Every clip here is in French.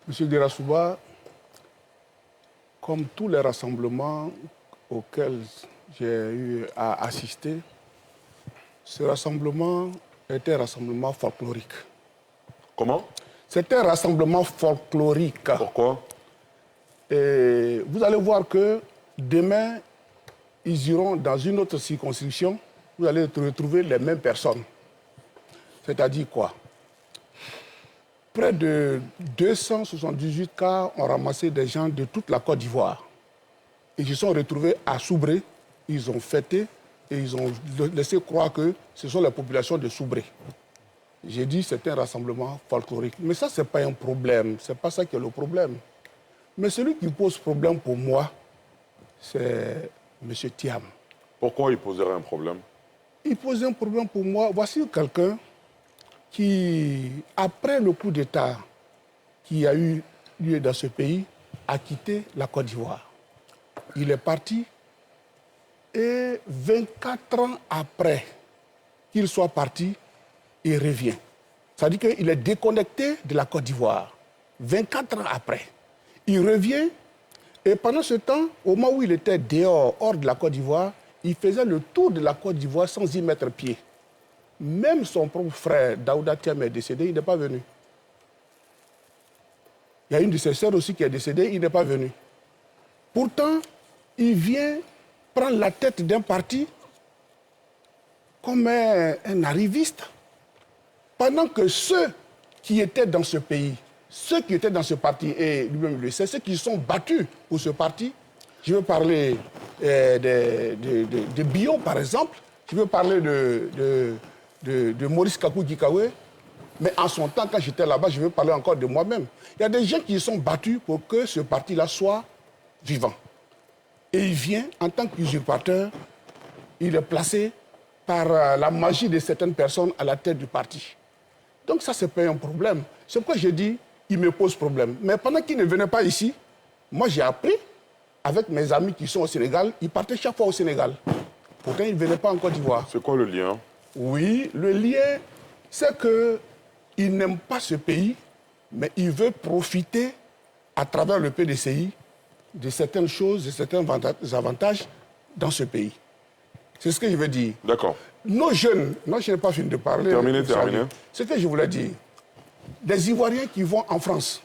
Monsieur Derassouba, comme tous les rassemblements auxquels j'ai eu à assister, ce rassemblement était un rassemblement folklorique. Comment? C'était un rassemblement folklorique. Pourquoi? Et vous allez voir que demain, ils iront dans une autre circonscription, vous allez retrouver les mêmes personnes. C'est-à-dire quoi? Près de 278 cas ont ramassé des gens de toute la Côte d'Ivoire. Ils se sont retrouvés à Soubré, ils ont fêté et ils ont laissé croire que ce sont les populations de Soubré. J'ai dit que c'est un rassemblement folklorique. Mais ça, ce n'est pas un problème, ce n'est pas ça qui est le problème. Mais celui qui pose problème pour moi, c'est M. Thiam. Pourquoi il poserait un problème? Il pose un problème pour moi. Voici quelqu'un qui, après le coup d'État qui a eu lieu dans ce pays, a quitté la Côte d'Ivoire. Il est parti et 24 ans après qu'il soit parti, il revient. Ça veut dire qu'il est déconnecté de la Côte d'Ivoire. 24 ans après. Il revient et pendant ce temps, au moment où il était dehors, hors de la Côte d'Ivoire, il faisait le tour de la Côte d'Ivoire sans y mettre pied. Même son propre frère, Daouda Thiam, est décédé, il n'est pas venu. Il y a une de ses sœurs aussi qui est décédée, il n'est pas venu. Pourtant, il vient prendre la tête d'un parti comme un arriviste. Pendant que ceux qui étaient dans ce pays, ceux qui étaient dans ce parti, et lui-même le sait, ceux qui sont battus pour ce parti, je veux parler de Bion, par exemple, je veux parler de Maurice Kakou Gikawe, mais en son temps, quand j'étais là-bas, je veux parler encore de moi-même. Il y a des gens qui sont battus pour que ce parti-là soit vivant. Et il vient, en tant qu'usurpateur, il est placé par la magie de certaines personnes à la tête du parti. Donc ça, c'est pas un problème. C'est pourquoi je dis, il me pose problème. Mais pendant qu'il ne venait pas ici, moi j'ai appris, avec mes amis qui sont au Sénégal, ils partaient chaque fois au Sénégal. Pourtant, ils ne venaient pas en Côte d'Ivoire. C'est quoi le lien? Oui, le lien, c'est qu'il n'aime pas ce pays, mais il veut profiter, à travers le PDCI, de certaines choses, de certains avantages dans ce pays. C'est ce que je veux dire. D'accord. Nos jeunes, non, je n'ai pas fini de parler. Terminé. Ce que je voulais dire, des Ivoiriens qui vont en France,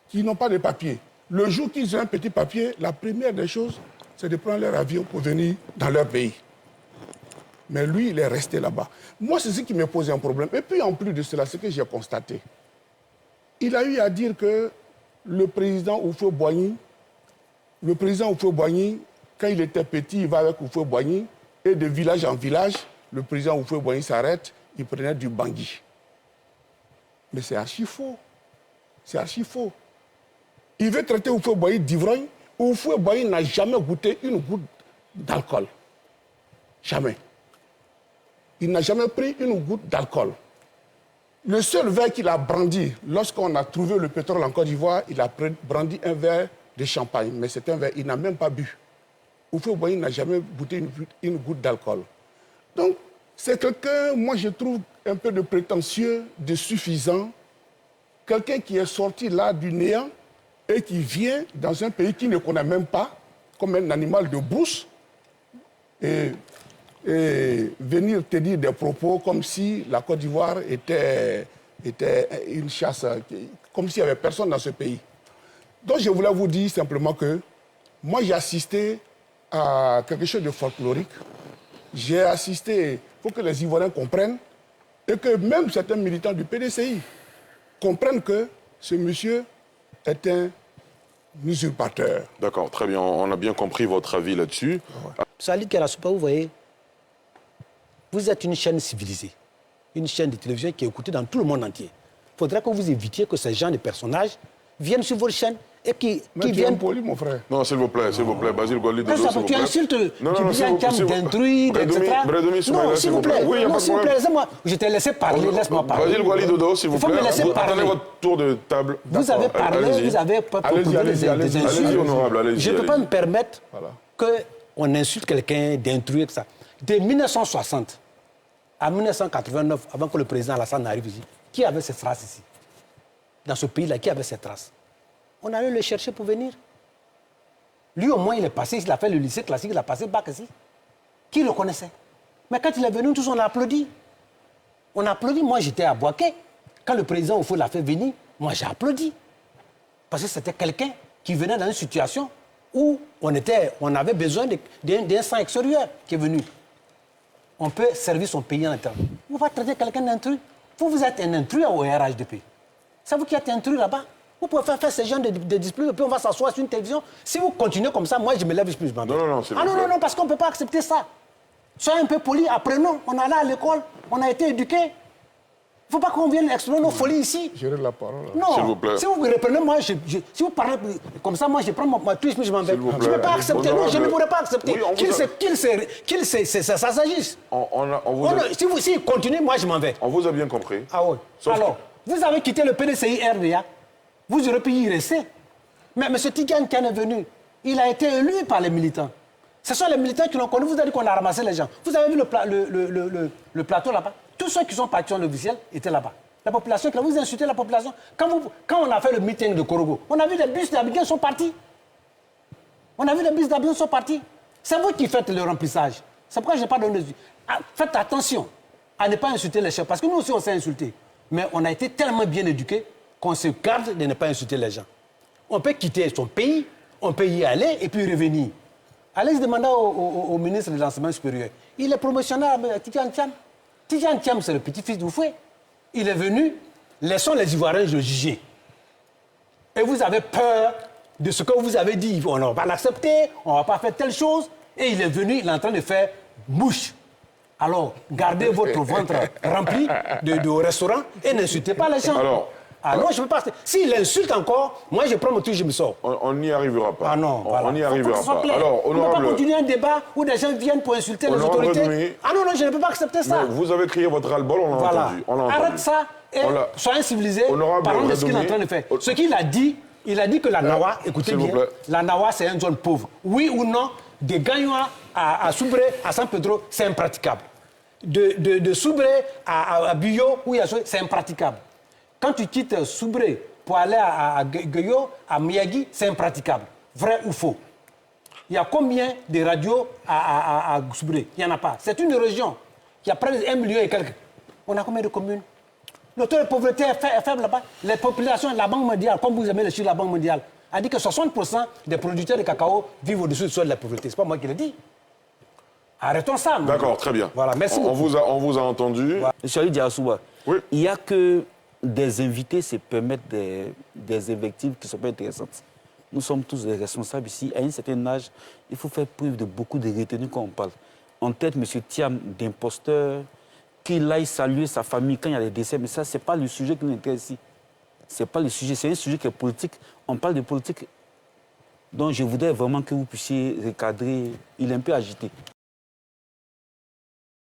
qui n'ont pas de papier, le jour qu'ils ont un petit papier, la première des choses, c'est de prendre leur avion pour venir dans leur pays. Mais lui, il est resté là-bas. Moi, c'est ce qui me pose un problème. Et puis, en plus de cela, ce que j'ai constaté, il a eu à dire que le président Houphouët-Boigny, quand il était petit, il va avec Houphouët-Boigny, et de village en village, le président Houphouët-Boigny s'arrête, il prenait du bangui. Mais c'est archi faux. C'est archi faux. Il veut traiter Houphouët-Boigny d'ivrogne. Houphouët-Boigny n'a jamais goûté une goutte d'alcool. Jamais. Il n'a jamais pris une goutte d'alcool. Le seul verre qu'il a brandi, lorsqu'on a trouvé le pétrole en Côte d'Ivoire, il a brandi un verre de champagne. Mais c'est un verre, il n'a même pas bu. Houphouët-Boigny n'a jamais goûté une goutte d'alcool. Donc, c'est quelqu'un, moi je trouve, un peu de prétentieux, de suffisant. Quelqu'un qui est sorti là du néant et qui vient dans un pays qu'il ne connaît même pas, comme un animal de brousse, et venir te dire des propos comme si la Côte d'Ivoire était une chasse, comme s'il n'y avait personne dans ce pays. Donc je voulais vous dire simplement que moi j'ai assisté à quelque chose de folklorique. J'ai assisté, il faut que les Ivoiriens comprennent, et que même certains militants du PDCI comprennent que ce monsieur est un usurpateur. D'accord, très bien. On a bien compris votre avis là-dessus. Salih Derassouba, vous voyez, vous êtes une chaîne civilisée, une chaîne de télévision qui est écoutée dans tout le monde entier. Il faudrait que vous évitiez que ces gens de personnages viennent sur votre chaîne et qui viennent... poli, mon frère. Non, s'il vous plaît, Basile Gwali Dodo, s'il vous plaît. Tu insultes, non, tu dis un terme d'intrus, etc. Non, s'il vous plaît, oui, non, s'il vous plaît, laissez-moi. Je t'ai laissé parler, laisse-moi parler. Basile Gwali Dodo, s'il vous plaît. Il faut me laisser parler. Attendez votre tour de table. Vous avez parlé, vous avez proposé des insultes. Allez-y, honorable, allez-y. Je ne peux pas me permettre qu'on insulte quelqu'un d'intrus, etc. De 1960 à 1989, avant que le président Alassane arrive ici, qui avait ces phrases ici? dans ce pays-là qui avait ses traces. On allait le chercher pour venir. Lui, au moins, il est passé, il a fait le lycée classique, il a passé le bac ici. Qui le connaissait? Mais quand il est venu, tous on a applaudi. On a applaudi. Moi, j'étais à Boaké. Quand le président Oufou l'a fait venir, moi, j'ai applaudi. Parce que c'était quelqu'un qui venait dans une situation où on avait besoin d'un sang extérieur qui est venu. On peut servir son pays en interne. Vous ne pouvez pas traiter quelqu'un d'intrus. Vous êtes un intrus au RHDP. C'est vous qui êtes intrus là-bas. Vous pouvez faire ce genre de disputes et puis on va s'asseoir sur une télévision. Si vous continuez comme ça, moi, je me lève plus. Non, c'est non, parce qu'on ne peut pas accepter ça. Soyez un peu poli, apprenons. On est allé à l'école, on a été éduqués. Il ne faut pas qu'on vienne explorer nos folies ici. J'ai la parole. Non, s'il vous plaît. Si vous reprenez, moi, si vous parlez comme ça, moi, je prends ma touche, je m'en vais. Je ne peux pas accepter, non, je ne pourrais pas accepter qu'il ça s'agisse. Si continue, moi, je m'en vais. On vous a bien compris. Ah oui. Alors, vous avez quitté le PDCI RDA, vous aurez pu y rester. Mais M. Tidjane qui est venu, il a été élu par les militants. Ce sont les militants qui l'ont connu, vous avez dit qu'on a ramassé les gens. Vous avez vu le plateau là-bas? Tous ceux qui sont partis en officiel étaient là-bas. La population, vous insultez la population. Quand on a fait le meeting de Korogo, on a vu les bus d'Abidjan sont partis. C'est vous qui faites le remplissage. C'est pourquoi je n'ai pas donné... Faites attention à ne pas insulter les chefs. Parce que nous aussi, on s'est insultés. Mais on a été tellement bien éduqués qu'on se garde de ne pas insulter les gens. On peut quitter son pays, on peut y aller et puis revenir. Allez demander au ministre de l'Enseignement supérieur. Il est promotionnaire à Tidjane Thiam. Tidjane Thiam, c'est le petit-fils d'Oufoué. Il est venu, laissons les Ivoiriens le juger. Et vous avez peur de ce que vous avez dit. On ne va pas l'accepter, on ne va pas faire telle chose. Et il est venu, il est en train de faire bouche. Alors, gardez votre ventre rempli de restaurant et n'insultez pas les gens. Non, je ne peux pas. S'il insulte encore, moi je prends mon truc, je me sors. On n'y arrivera pas. Ah non, voilà. On n'y arrivera pas. Alors, on ne peut pas continuer un débat où des gens viennent pour insulter les autorités. Ah non, je ne peux pas accepter ça. Non, vous avez crié votre ras-le-bol, on l'a entendu. Arrête ça et soyez civilisés. Parlons de ce qu'il est en train de faire. Ce qu'il a dit, il a dit que la Nawa, écoutez bien, la Nawa c'est une zone pauvre. Oui ou non, de Gagnoa à Soubré, à San Pedro, c'est impraticable. De Soubré à Buyo, c'est impraticable. Quand tu quittes Soubré pour aller à Gueyo, à Miyagi, c'est impraticable. Vrai ou faux? Il y a combien de radios à Soubré? Il n'y en a pas. C'est une région. Il y a près de 1 million et quelques. On a combien de communes? Le taux de pauvreté est faible là-bas. Les populations, la Banque mondiale, comme vous aimez le chiffre de la Banque mondiale, a dit que 60% des producteurs de cacao vivent au-dessus du seuil de la pauvreté. Ce n'est pas moi qui l'ai dit. Arrêtons ça. D'accord, très bien. Voilà, merci beaucoup. On vous a entendu. Voilà. Monsieur Ali Diassouba, oui. Il n'y a que des invités se permettent des invectives qui ne sont pas intéressantes. Nous sommes tous des responsables ici. À un certain âge, il faut faire preuve de beaucoup de retenue quand on parle. En tête, M. Thiam, d'imposteur, qu'il aille saluer sa famille quand il y a des décès. Mais ça, ce n'est pas le sujet qui nous intéresse ici. Ce n'est pas le sujet, c'est un sujet qui est politique. On parle de politique. Donc je voudrais vraiment que vous puissiez recadrer. Il est un peu agité.